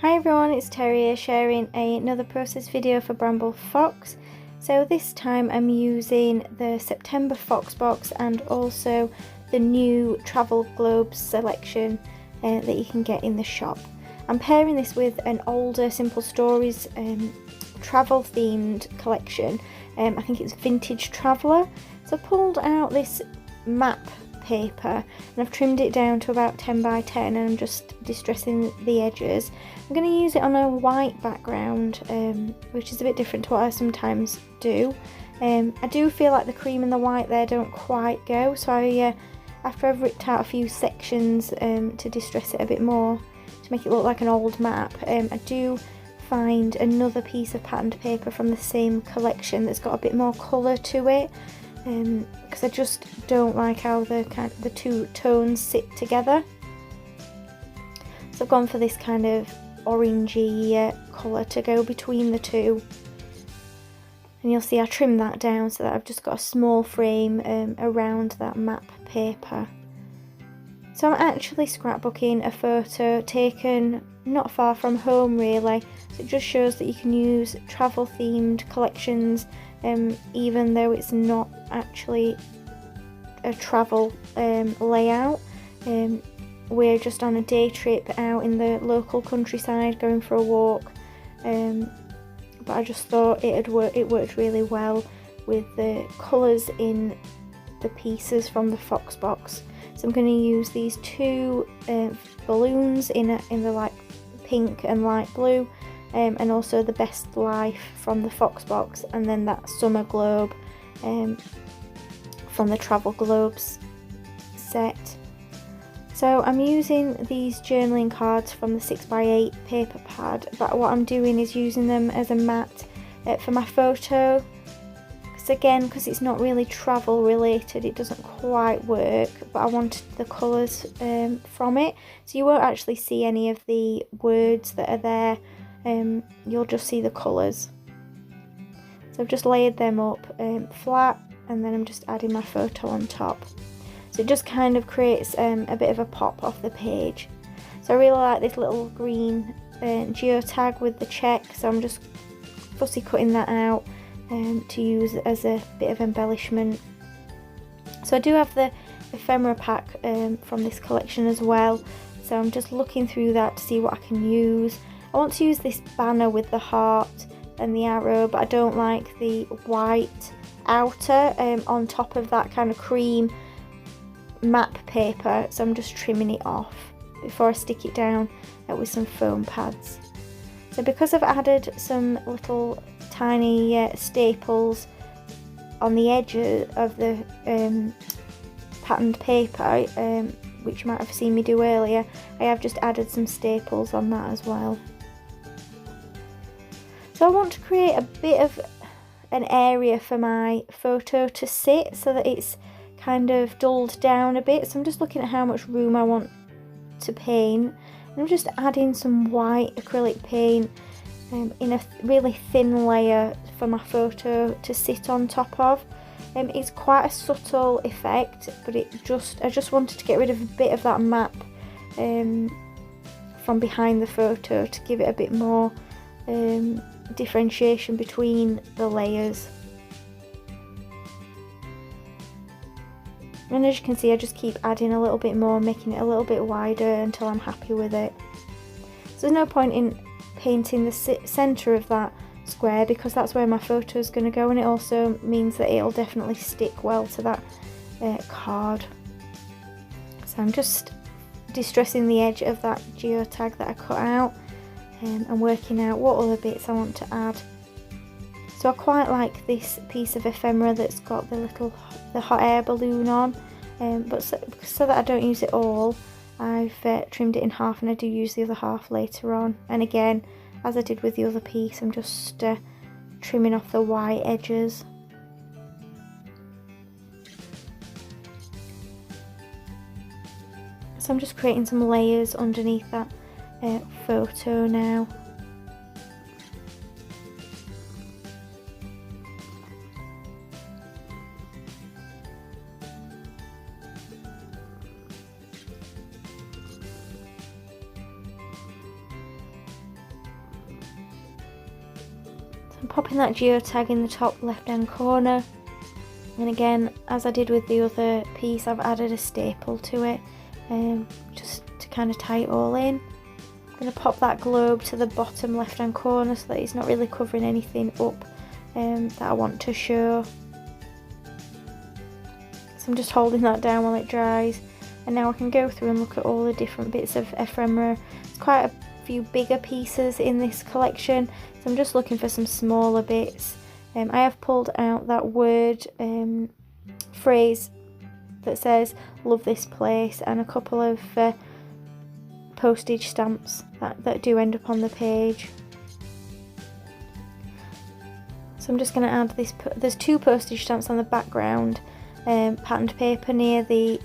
Hi everyone, it's Terry here sharing another process video for Bramble Fox. So this time I'm using the September Fox box and also the new Travel Globes selection that you can get in the shop. I'm pairing this with an older Simple Stories travel themed collection. I think it's Vintage Traveller. So I pulled out this map paper and I've trimmed it down to about 10 by 10 and I'm just distressing the edges. I'm going to use it on a white background, which is a bit different to what I sometimes do. I do feel like the cream and the white there don't quite go, so after I've ripped out a few sections to distress it a bit more to make it look like an old map, I do find another piece of patterned paper from the same collection that's got a bit more colour to it, because I just don't like how the two tones sit together. So I've gone for this kind of orangey colour to go between the two, and you'll see I trimmed that down so that I've just got a small frame around that map paper. So I'm actually scrapbooking a photo taken not far from home really, so it just shows that you can use travel themed collections even though it's not actually a travel layout. We're just on a day trip out in the local countryside going for a walk, but I just thought it worked really well with the colours in the pieces from the Fox box. So I'm going to use these two balloons in the light pink and light blue, and also the Best Life from the Fox box, and then that summer globe from the Travel Globes set. So I'm using these journaling cards from the 6x8 paper pad, but what I'm doing is using them as a mat for my photo. Because it's not really travel related, it doesn't quite work, but I wanted the colours from it. So you won't actually see any of the words that are there, you'll just see the colours. So I've just layered them up flat, and then I'm just adding my photo on top. So it just kind of creates a bit of a pop off the page. So I really like this little green geotag with the check, so I'm just fussy cutting that out to use as a bit of embellishment. So I do have the ephemera pack from this collection as well, so I'm just looking through that to see what I can use. I want to use this banner with the heart and the arrow, but I don't like the white outer on top of that kind of cream map paper, so I'm just trimming it off before I stick it down with some foam pads. So because I've added some little tiny staples on the edges of the patterned paper, which you might have seen me do earlier, I have just added some staples on that as well. So I want to create a bit of an area for my photo to sit so that it's kind of dulled down a bit. So I'm just looking at how much room I want to paint, and I'm just adding some white acrylic paint in a really thin layer for my photo to sit on top of. It's quite a subtle effect, but I just wanted to get rid of a bit of that map from behind the photo to give it a bit more differentiation between the layers. And as you can see, I just keep adding a little bit more, making it a little bit wider until I'm happy with it. So there's no point in painting the centre of that square, because that's where my photo is going to go, and it also means that it'll definitely stick well to that card. So I'm just distressing the edge of that geotag that I cut out and working out what other bits I want to add. So I quite like this piece of ephemera that's got the hot air balloon on, but so that I don't use it all, I've trimmed it in half, and I do use the other half later on. And again, as I did with the other piece, I'm just trimming off the white edges. So I'm just creating some layers underneath that photo now. I'm popping that geotag in the top left hand corner, and again, as I did with the other piece, I've added a staple to it, just to kind of tie it all in. I'm going to pop that globe to the bottom left hand corner so that it's not really covering anything up that I want to show. So I'm just holding that down while it dries, and now I can go through and look at all the different bits of ephemera. There's quite a few bigger pieces in this collection, so I'm just looking for some smaller bits. I have pulled out that word phrase that says "love this place" and a couple of postage stamps that do end up on the page. So I'm just going to add this. There's 2 postage stamps on the background patterned paper near the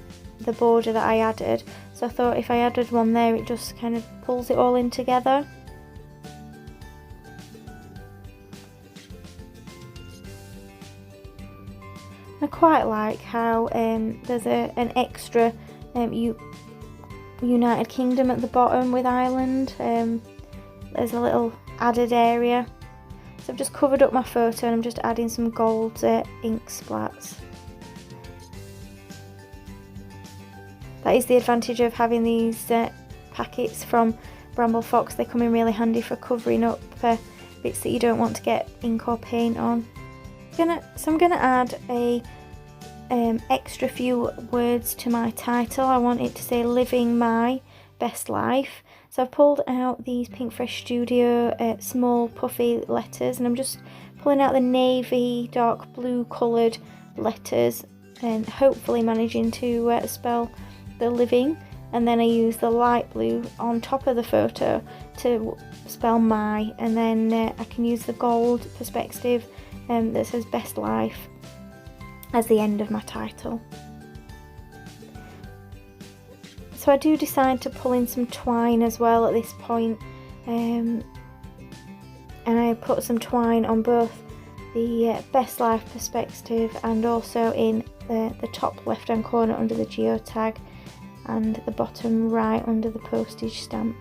border that I added, so I thought if I added one there it just kind of pulls it all in together. I quite like how there's an extra United Kingdom at the bottom with Ireland. There's a little added area. So I've just covered up my photo and I'm just adding some gold ink splats. That is the advantage of having these packets from Bramble Fox. They come in really handy for covering up bits that you don't want to get ink or paint on. So I'm gonna add a extra few words to my title. I want it to say "Living My Best Life." So I've pulled out these Pink Fresh Studio small puffy letters, and I'm just pulling out the navy dark blue coloured letters and hopefully managing to spell the living, and then I use the light blue on top of the photo to spell my, and then I can use the gold perspective that says "Best Life" as the end of my title. So I do decide to pull in some twine as well at this point, and I put some twine on both the Best Life perspective and also in the top left hand corner under the geotag and the bottom right under the postage stamp.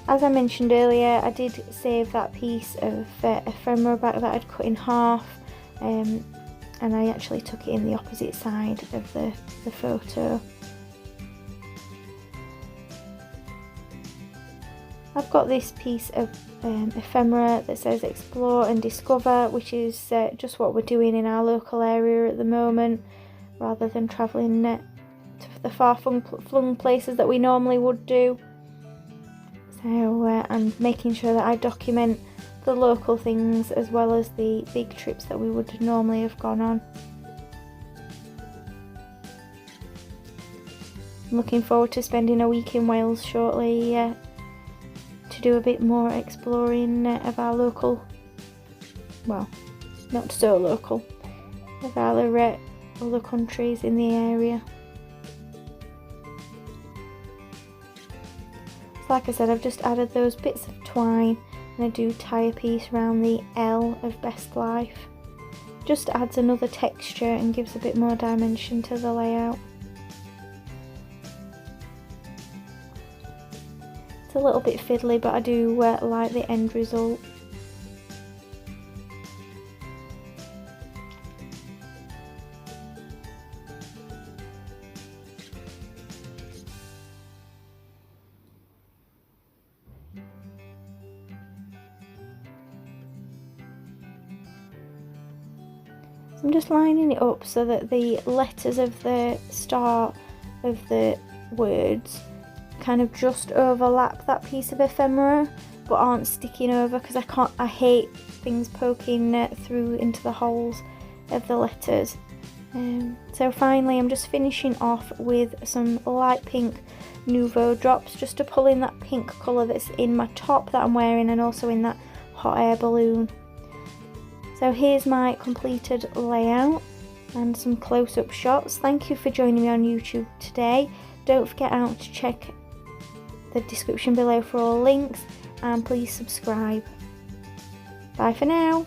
As I mentioned earlier, I did save that piece of ephemera back that I'd cut in half, and I actually took it in the opposite side of the photo. I've got this piece of ephemera that says "Explore and Discover," which is just what we're doing in our local area at the moment, rather than travelling to the far-flung places that we normally would do. So I'm making sure that I document the local things as well as the big trips that we would normally have gone on. I'm looking forward to spending a week in Wales shortly to do a bit more exploring of our local, well, not so local, of our other countries in the area. So like I said, I've just added those bits of twine, and I do tie a piece around the L of Best Life. Just adds another texture and gives a bit more dimension to the layout. It's a little bit fiddly, but I do like the end result. I'm just lining it up so that the letters of the start of the words kind of just overlap that piece of ephemera but aren't sticking over, because I hate things poking through into the holes of the letters. So finally I'm just finishing off with some light pink Nouveau drops, just to pull in that pink colour that's in my top that I'm wearing and also in that hot air balloon. So here's my completed layout and some close-up shots. Thank you for joining me on YouTube today. Don't forget to check the description below for all links, and please subscribe. Bye for now.